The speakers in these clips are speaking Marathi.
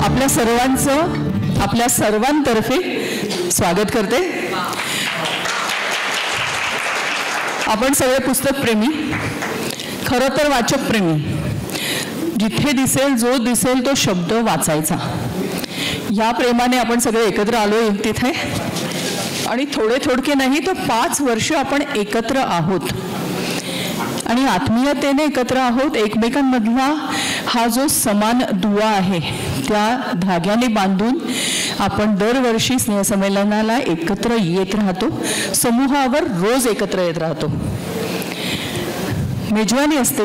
आपल्या सर्वांचं आपल्या सर्वांतर्फे स्वागत करते। आपण सगळे पुस्तक प्रेमी, खरं तर वाचक प्रेमी। जिथे दिसेल जो दिसेल तो शब्द वाचायचा, या प्रेमाने आपण सगळे एकत्र आलोय तिथे। आणि थोडके नाही तर 5 वर्ष आपण एकत्र आहोत आणि आत्मीयतेने एकत्र आहोत। एकमेकांमधला हा जो समान दुवा आहे त्या धाग्याने बांधून आपण दरवर्षी स्नेहसंमेलनाला एकत्र येत राहतो, समूहावर रोज एकत्र येत राहतो। मेजवानी असते।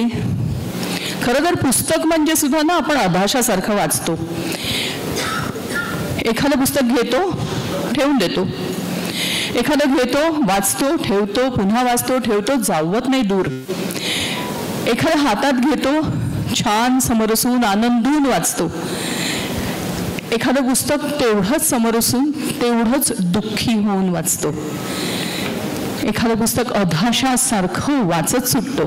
खरं तर पुस्तक म्हणजे सुद्धा ना आपण आभाषासारखं वाचतो। एखादं पुस्तक घेतो, ठेवून देतो, एखादं घेतो, वाचतो, ठेवतो, पुन्हा वाचतो, ठेवतो, जावत नाही दूर। एखादं हातात घेतो, छान समरसून आनंदून वाचतो। एखादं पुस्तक तेवढंच समरसून तेवढंच दुःखी होऊन वाचतो। एखादं पुस्तक अधाशासारखं वाचत सुटतो।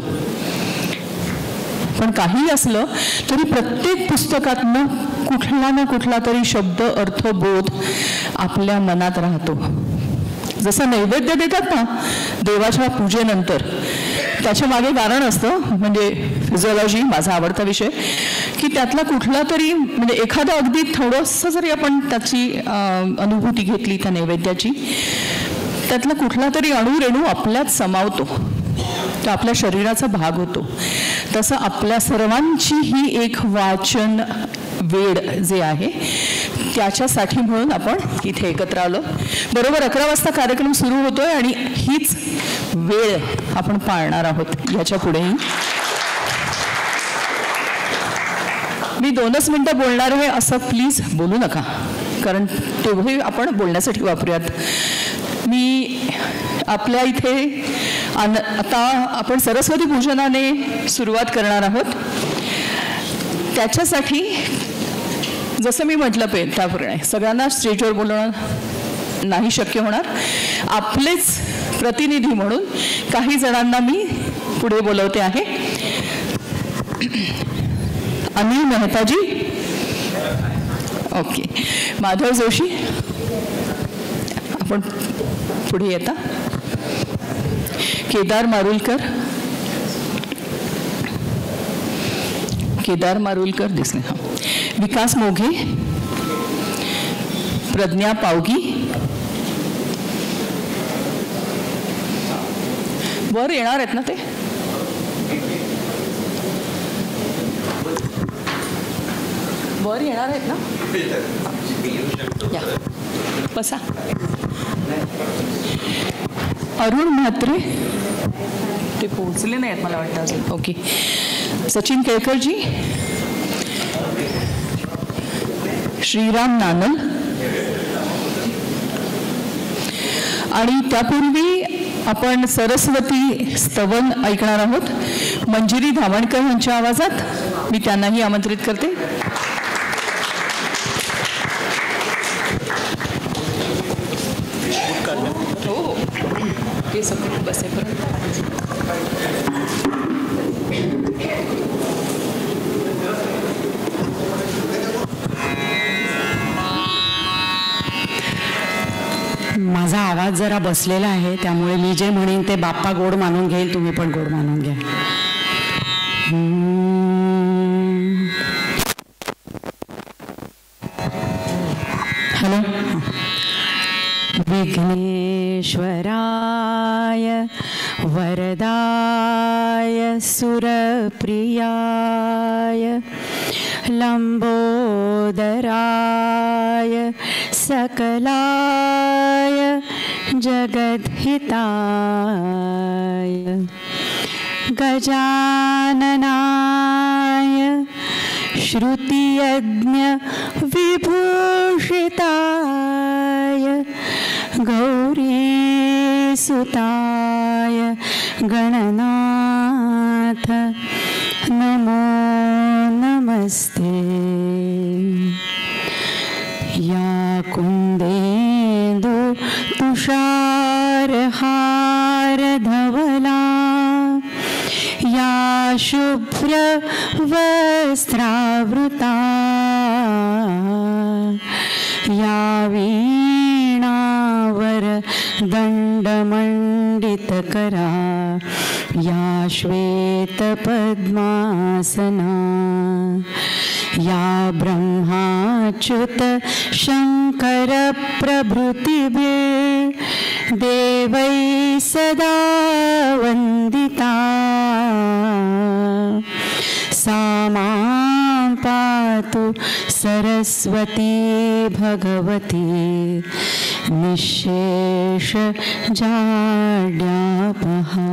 पण काही असलं तरी प्रत्येक पुस्तकातनं कुठला ना कुठला तरी शब्द, अर्थबोध आपल्या मनात राहतो। जसं नैवेद्य देतात ना देवाच्या पूजेनंतर, त्याच्या मागे कारण असतं, म्हणजे फिजिओलॉजी माझा आवडता विषय, की त्यातला कुठला तरी म्हणजे एखादा अगदी थोडंसं जरी आपण त्याची अनुभूती घेतली त्या नैवेद्याची, त्यातला कुठला तरी अणुरेणू आपल्यात समावतो, तो आपल्या शरीराचा भाग होतो। तसं आपल्या सर्वांची ही एक वाचन वेळ जे आहे त्याच्यासाठी म्हणून आपण इथे एकत्र आलो। बरोबर 11 वाजता कार्यक्रम सुरू होतोय आणि हीच वेळ आपण पाळणार आहोत याच्या पुढेही। मी 2च मिनिटं बोलणार आहे असं प्लीज बोलू नका, कारण तेवढे आपण बोलण्यासाठी वापरूयात। मी आपल्या इथे आता आपण सरस्वती पूजनाने सुरुवात करणार आहोत। त्याच्यासाठी जसं मी म्हटलं त्याप्रमाणे सगळ्यांना स्टेजवर बोलवणं नाही शक्य होणार। आपलेच प्रतिनिधी म्हणून काही जणांना मी पुढे बोलवते आहे। अनिल मेहताजी, ओके, माधव जोशी आपण पुढे येता, केदार मारुलकर दिसले, हां, विकास मोघे, प्रज्ञा पावगी, वर येणार आहेत ना ते? वर येणार आहेत ना? या बसा। अरुण म्हात्रे ते पोहोचले नाहीत मला वाटतं अजून, ओके। सचिन केळकरजी, श्रीराम नानल, आणि त्यापूर्वी आपण सरस्वती स्तवन ऐकणार आहोत मंजिरी धावणकर यांच्या आवाजात। मी त्यांनाही आमंत्रित करते। हो, हे सगळं बसेपर्यंत माझा आवाज जरा बसलेला आहे, त्यामुळे मी जे म्हणेन ते बाप्पा गोड मानून घेईल, तुम्ही पण गोड मानून घ्या। हॅलो। विघ्नेश्वराय वरदाय सुरप्रियाय लंबोदराय सकलाय जगद्हिताय गजाननाय श्रुतियज्ञ विभूषिताय गौरीसुताय गणनाथ नमो नमस्ते। या कुंदेन्दु तुषारहार धवला, या शुभ्र वस्त्रावृता या वीणावर दंडमंडित करा, या श्वेत पद्मासना, या ब्रह्माच्युत शंकर प्रभृतिभिः देवै सदा वंदिता, सा मां पातु सरस्वती भगवती निःशेष जाड्यापहा.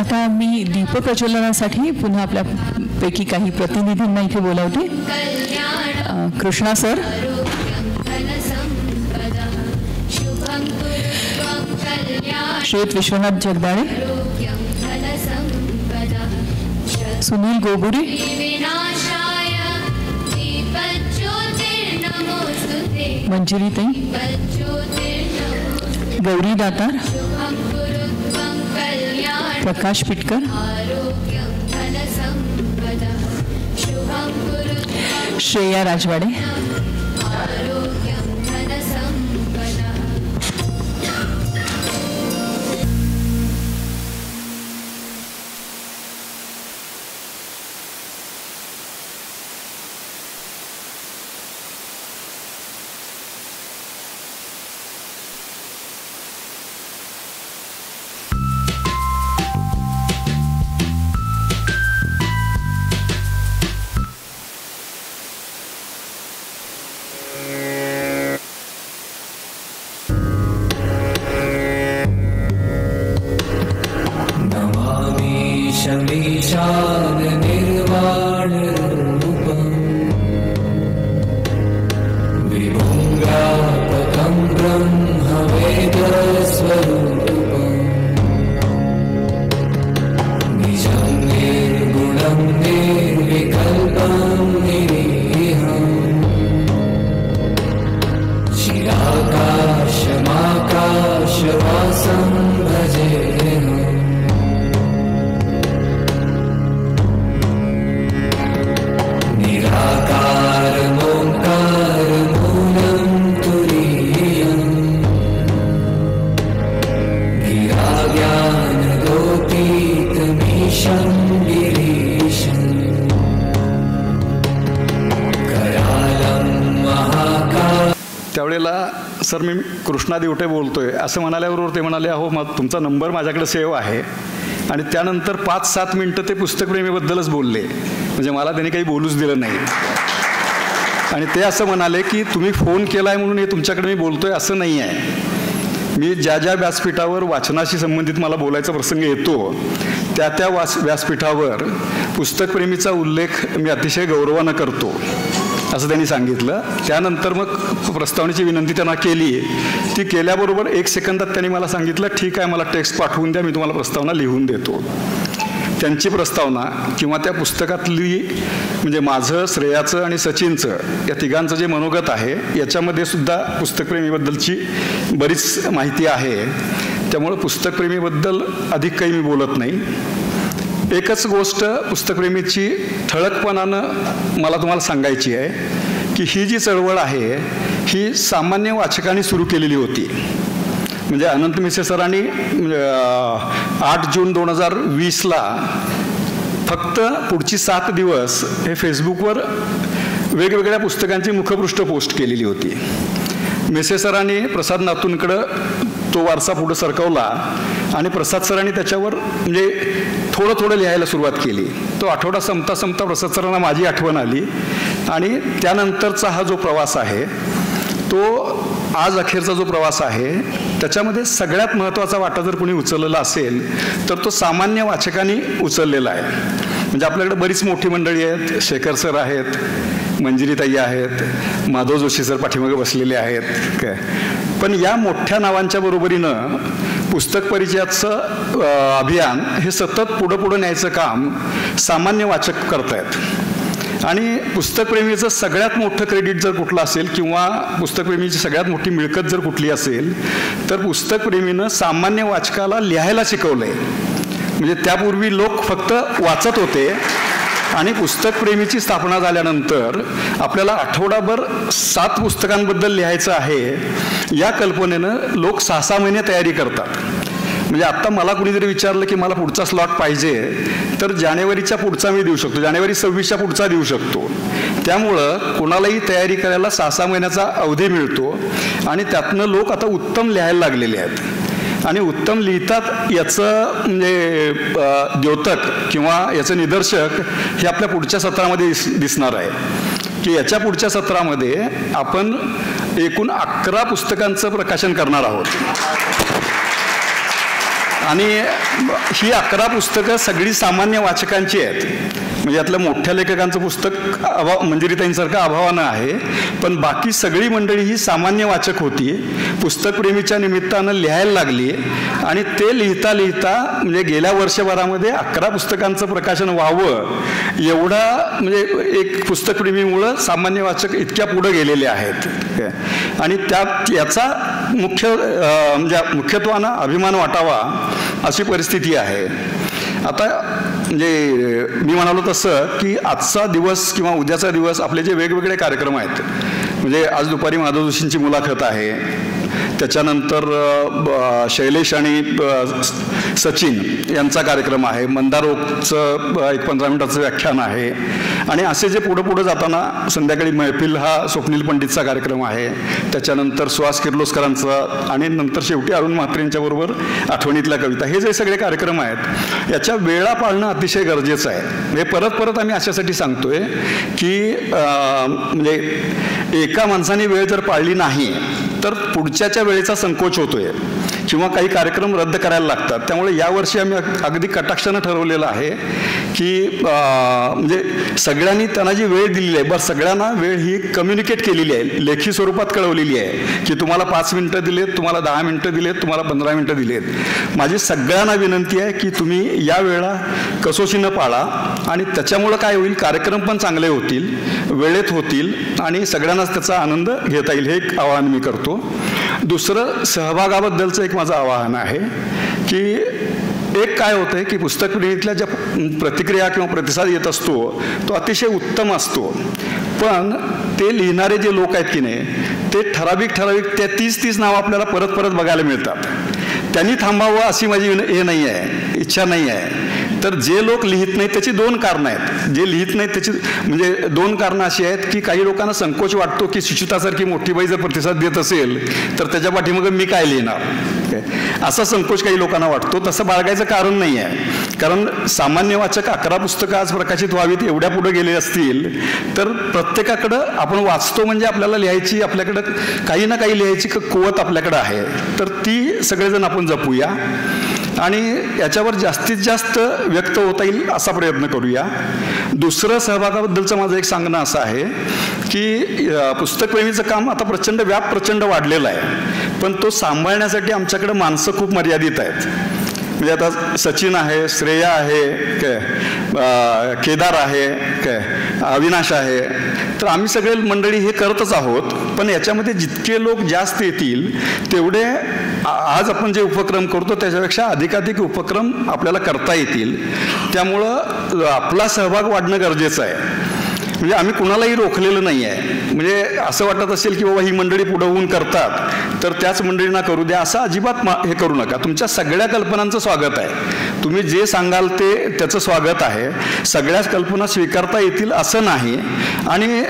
आता मी दीपप्रज्वलनासाठी पुन्हा आपल्यापैकी काही प्रतिनिधींना इथे बोलावते. कृष्णा सर, श्वेत विश्वनाथ जगदाळे, सुनील गोगुरे, मंजिरीताई, गौरी दातार, प्रकाश पिटकर, श्रेया राजवाडे, सर मी कृष्णा दिवटे बोलतोय असं म्हणाल्याबरोबर ते म्हणाले, अहो मग तुमचा नंबर माझ्याकडे सेव्ह आहे. आणि त्यानंतर 5-7 मिनटं ते पुस्तकप्रेमीबद्दलच बोलले, म्हणजे मला त्यांनी काही बोलूच दिलं नाही. आणि ते असं म्हणाले की तुम्ही फोन केलाय म्हणून हे तुमच्याकडे मी बोलतोय असं नाही आहे. मी ज्या ज्या व्यासपीठावर वाचनाशी संबंधित मला बोलायचा प्रसंग येतो त्या व्यासपीठावर पुस्तकप्रेमीचा उल्लेख मी अतिशय गौरवानं करतो असं त्यांनी सांगितलं. त्यानंतर मग प्रस्तावनेची विनंती त्यांना केली. ती केल्याबरोबर 1 सेकंदात त्यांनी मला सांगितलं, ठीक आहे मला टेक्स्ट पाठवून द्या, मी तुम्हाला प्रस्तावना लिहून देतो. त्यांची प्रस्तावना किंवा त्या पुस्तकातली म्हणजे माझं, श्रेयाचं आणि सचिनचं या तिघांचं जे मनोगत आहे याच्यामध्ये सुद्धा पुस्तकप्रेमीबद्दलची बरीच माहिती आहे. त्यामुळं पुस्तकप्रेमीबद्दल अधिक काही मी बोलत नाही. एकच गोष्ट पुस्तकप्रेमीची ठळकपणानं मला तुम्हाला सांगायची आहे की ही जी चळवळ आहे ही सामान्य वाचकांनी सुरू केलेली होती. म्हणजे अनंत मिसे सरांनी 8 जून 2020ला फक्त पुढची 7 दिवस हे फेसबुकवर वेगवेगळ्या पुस्तकांची मुखपृष्ठ पोस्ट केलेली होती. मिसे सरांनी प्रसाद नातूंकडं तो वारसा पुढे सरकवला आणि प्रसाद सरांनी त्याच्यावर म्हणजे थोडं लिहायला सुरुवात केली. तो आठवडा संपता प्रसाद सरांना माझी आठवण आली आणि त्यानंतरचा हा जो प्रवास आहे तो आज अखेरचा जो प्रवास आहे त्याच्यामध्ये सगळ्यात महत्त्वाचा वाटा जर कोणी उचललेला असेल तर तो सामान्य वाचकांनी उचललेला आहे. म्हणजे आपल्याकडे बरीच मोठी मंडळी आहेत, शेखर सर आहेत, मंजिरीताई आहेत, माधव जोशी सर पाठीमागे बसलेले आहेत काय. पण या मोठ्या नावांच्या बरोबरीनं पुस्तक परिचयाचं अभियान हे सतत पुढं न्यायचं काम सामान्य वाचक करतायत. आणि पुस्तकप्रेमीचं सगळ्यात मोठं क्रेडिट जर कुठलं असेल किंवा पुस्तकप्रेमीची सगळ्यात मोठी मिळकत जर कुठली असेल तर पुस्तकप्रेमीनं सामान्य वाचकाला लिहायला शिकवलंय. म्हणजे त्यापूर्वी लोक फक्त वाचत होते आणि पुस्तकप्रेमीची स्थापना झाल्यानंतर आपल्याला आठवडाभर 7 पुस्तकांबद्दल लिहायचं आहे या कल्पनेनं लोक 6-6 महिने तयारी करतात. म्हणजे आत्ता मला कुणी जरी विचारलं की मला पुढचा स्लॉट पाहिजे तर जानेवारीच्या पुढचा मी देऊ शकतो, जानेवारी 26च्या पुढचा देऊ शकतो. त्यामुळं कोणालाही तयारी करायला 6-6 महिन्याचा अवधी मिळतो आणि त्यातनं लोक आता उत्तम लिहायला लागलेले आहेत. आणि उत्तम लिहितात याचं म्हणजे द्योतक किंवा याचं निदर्शक हे आपल्या पुढच्या सत्रामध्ये दिसणार आहे की याच्या पुढच्या सत्रामध्ये आपण एकूण 11 पुस्तकांचं प्रकाशन करणार आहोत. आणि ही 11 पुस्तकं सगळी सामान्य वाचकांची आहेत. म्हणजे यातल्या मोठ्या लेखकांचं पुस्तक मंजिरीताईंसारखं अभावानं आहे, पण बाकी सगळी मंडळी ही सामान्य वाचक होती, पुस्तकप्रेमीच्या निमित्तानं लिहायला लागली आणि ते लिहिता म्हणजे गेल्या वर्षभरामध्ये 11 पुस्तकांचं प्रकाशन व्हावं एवढा म्हणजे एक पुस्तकप्रेमीमुळं सामान्य वाचक इतक्या पुढे गेलेले आहेत. आणि याचा मुख्यत्वानं अभिमान वाटावा अशी परिस्थिती आहे. आता म्हणजे मी म्हणालो तसं की आजचा दिवस किंवा उद्याचा दिवस आपले जे वेगवेगळे कार्यक्रम आहेत, म्हणजे आज दुपारी माधव जोशींची मुलाखत आहे, त्याच्यानंतर शैलेश आणि सचिन यांचा कार्यक्रम आहे, मंदारोगचं एक 15 मिनिटाचं व्याख्यान आहे, आणि असे जे पुढं जाताना संध्याकाळी महफिल हा स्वप्नील पंडितचा कार्यक्रम आहे, त्याच्यानंतर सुहास किर्लोस्करांचा, आणि नंतर शेवटी अरुण म्हात्रेंच्या बरोबर आठवणीतल्या कविता. हे जे सगळे कार्यक्रम आहेत याच्या वेळा पाळणं अतिशय गरजेचं आहे. हे परत आम्ही अशासाठी सांगतोय की म्हणजे एका माणसाने वेळ जर पाळली नाही तर पुढच्याच्या वेळेचा संकोच होतोय किंवा काही कार्यक्रम रद्द करायला लागतात. त्यामुळे यावर्षी आम्ही अगदी कटाक्षानं ठरवलेलं आहे की म्हणजे सगळ्यांनी त्यांना जी वेळ दिलेली आहे, बरं सगळ्यांना वेळ ही कम्युनिकेट केलेली आहे, लेखी स्वरूपात कळवलेली आहे की तुम्हाला 5 मिनिटं दिलेत, तुम्हाला 10 मिनिटं दिलेत, तुम्हाला 15 मिनिटं दिलेत. माझी सगळ्यांना विनंती आहे की तुम्ही या वेळा कसोशीनं पाळा, आणि त्याच्यामुळं काय होईल, कार्यक्रम पण चांगले होतील, वेळेत होतील, आणि सगळ्यांनाच त्याचा आनंद घेता येईल. हे एक आवाहन मी करतो. दुसरं सहभागाबद्दलचं एक माझं आवाहन आहे की एक काय होतंय की पुस्तक प्रेमीतल्या ज्या प्रतिक्रिया किंवा प्रतिसाद येत असतो तो अतिशय उत्तम असतो, पण ते लिहिणारे जे लोक आहेत की नाही ते ठराविक त्या 30 नावं आपल्याला परत बघायला मिळतात. त्यांनी थांबावं अशी माझी हे नाही आहे, इच्छा नाही आहे. तर जे लोक लिहित नाहीत त्याची 2 कारणं आहेत. जे लिहित नाहीत त्याची म्हणजे 2 कारणं अशी आहेत की काही लोकांना संकोच वाटतो की सुचितासारखी मोठी बाई जर प्रतिसाद देत असेल तर त्याच्या पाठीमाग मी काय लिहिणार, असा संकोच काही लोकांना वाटतो. तसं बाळगायचं कारण नाही आहे, कारण सामान्य वाचक 11 पुस्तकं आज प्रकाशित व्हावीत एवढ्या पुढे गेले असतील तर प्रत्येकाकडं आपण वाचतो म्हणजे आपल्याला लिहायची, आपल्याकडं काही ना काही लिहायची कुवत आपल्याकडं आहे. तर ती सगळेजण आपण जपूया आणि याच्यावर जास्तीत जास्त व्यक्त होता येईल असा प्रयत्न करूया. दुसरं सहभागाबद्दलचं माझं एक सांगणं असं आहे की पुस्तकप्रेमीचं काम आता प्रचंड वाढलेलं आहे, पण तो सांभाळण्यासाठी आमच्याकडे माणसं खूप मर्यादित आहेत. म्हणजे आता सचिन आहे, श्रेया आहे काय, केदार आहे काय, अविनाश आहे, तर आम्ही सगळे मंडळी हे करतच आहोत. पण याच्यामध्ये जितके लोक जास्त येतील तेवढे आज आपण जे उपक्रम करतो त्याच्यापेक्षा अधिकाधिक उपक्रम आपल्याला करता येतील. त्यामुळं आपला सहभाग वाढणं गरजेचं आहे. म्हणजे आम्ही कुणालाही रोखलेलं नाही आहे. म्हणजे असं वाटत असेल की बाबा ही मंडळी पुढं होऊन करतात तर त्याच मंडळींना करू द्या असं अजिबात हे करू नका. तुमच्या सगळ्या कल्पनांचं स्वागत आहे, तुम्ही जे सांगाल ते त्याचं स्वागत आहे. सगळ्याच कल्पना स्वीकारता येतील असं नाही, आणि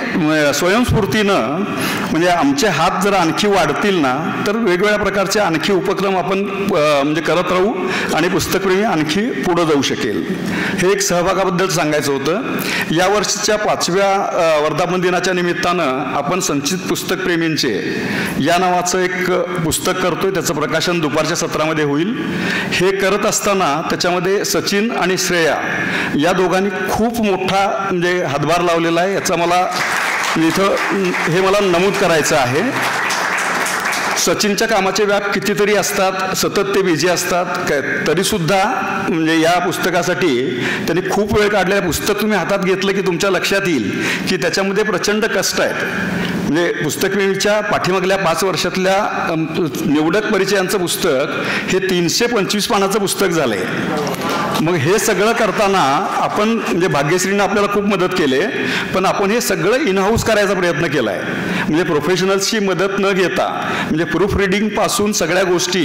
स्वयंस्फूर्तीनं म्हणजे आमचे हात जर आणखी वाढतील ना तर वेगवेगळ्या प्रकारचे आणखी उपक्रम आपण म्हणजे करत राहू आणि पुस्तकप्रेमी आणखी पुढं जाऊ शकेल. हे एक सहभागाबद्दल सांगायचं होतं. यावर्षीच्या 5व्या वर्धापन दिनाच्या निमित्तानं आपण संचित पुस्तकप्रेमींचे या नावाचं एक पुस्तक करतोय. त्याचं प्रकाशन दुपारच्या सत्रामध्ये होईल. हे करत असताना त्याच्यामध्ये सचिन आणि श्रेया या दोघांनी खूप मोठा म्हणजे हातभार लावलेला आहे. याचा मला इथं हे मला नमूद करायचं आहे. सचिनच्या कामाचे व्याप कितीतरी असतात, सतत ते बिझी असतात काय, तरीसुद्धा म्हणजे या पुस्तकासाठी त्यांनी खूप वेळ काढलेला. पुस्तक तुम्ही हातात घेतलं की तुमच्या लक्षात येईल की त्याच्यामध्ये प्रचंड कष्ट आहेत. म्हणजे पुस्तकप्रेमीच्या पाठीमागल्या 5 वर्षातल्या निवडक परिचयांचं पुस्तक हे 325 पानाचं पुस्तक झालं आहे. मग हे सगळं करताना आपण म्हणजे भाग्यश्रीनं आपल्याला खूप मदत केली, पण आपण हे सगळं इनहाऊस करायचा प्रयत्न केला आहे. म्हणजे प्रोफेशनल्सची मदत न घेता म्हणजे प्रूफ रिडिंगपासून सगळ्या गोष्टी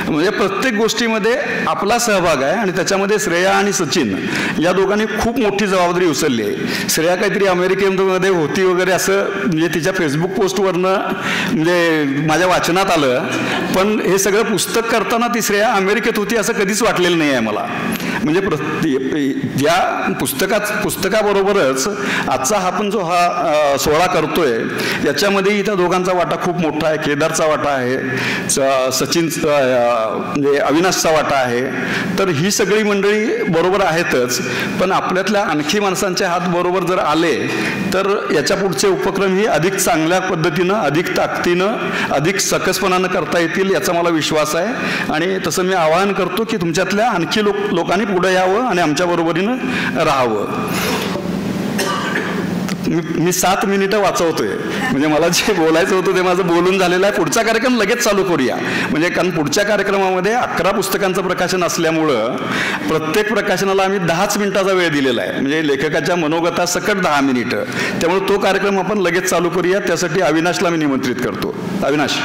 म्हणजे प्रत्येक गोष्टीमध्ये आपला सहभाग आहे. आणि त्याच्यामध्ये श्रेया आणि सचिन या दोघांनी खूप मोठी जबाबदारी उचलली आहे. श्रेया काहीतरी अमेरिकेमध्ये होती वगैरे असं म्हणजे तिच्या फेसबुक पोस्टवरनं म्हणजे माझ्या वाचनात आलं, पण हे सगळं पुस्तक करताना ती श्रेया अमेरिकेत होती असं कधीच वाटलेलं नाही आहे मला. म्हणजे या पुस्तकाबरोबरच आजचा आपण जो हा सोहळा करतोय याच्यामध्येही त्या दोघांचा वाटा खूप मोठा आहे. केदारचा वाटा आहे, सचिन म्हणजे अविनाशचा वाटा आहे. तर ही सगळी मंडळी बरोबर आहेतच, पण आपल्यातल्या आणखी माणसांचे हात बरोबर जर आले तर याच्या पुढचे उपक्रम ही अधिक चांगल्या पद्धतीनं, अधिक ताकदीनं, अधिक सकसपणानं करता येतील याचा मला विश्वास आहे. आणि तसं मी आवाहन करतो की तुमच्यातल्या आणखी लोकांनी पुढे यावं आणि आमच्या बरोबरीनं राहावं. मी 7 मिनिटं वाचवतोय, म्हणजे मला जे बोलायचं होतं ते माझं बोलून झालेलं आहे. पुढचा कार्यक्रम लगेच चालू करूया, म्हणजे कारण पुढच्या कार्यक्रमामध्ये 11 पुस्तकांचं प्रकाशन असल्यामुळं प्रत्येक प्रकाशनाला आम्ही 10 मिनिटाचा वेळ दिलेला आहे, म्हणजे लेखकाच्या मनोगतासकट 10 मिनिटं. त्यामुळे तो कार्यक्रम आपण लगेच चालू करूया. त्यासाठी अविनाशला मी निमंत्रित करतो. अविनाश.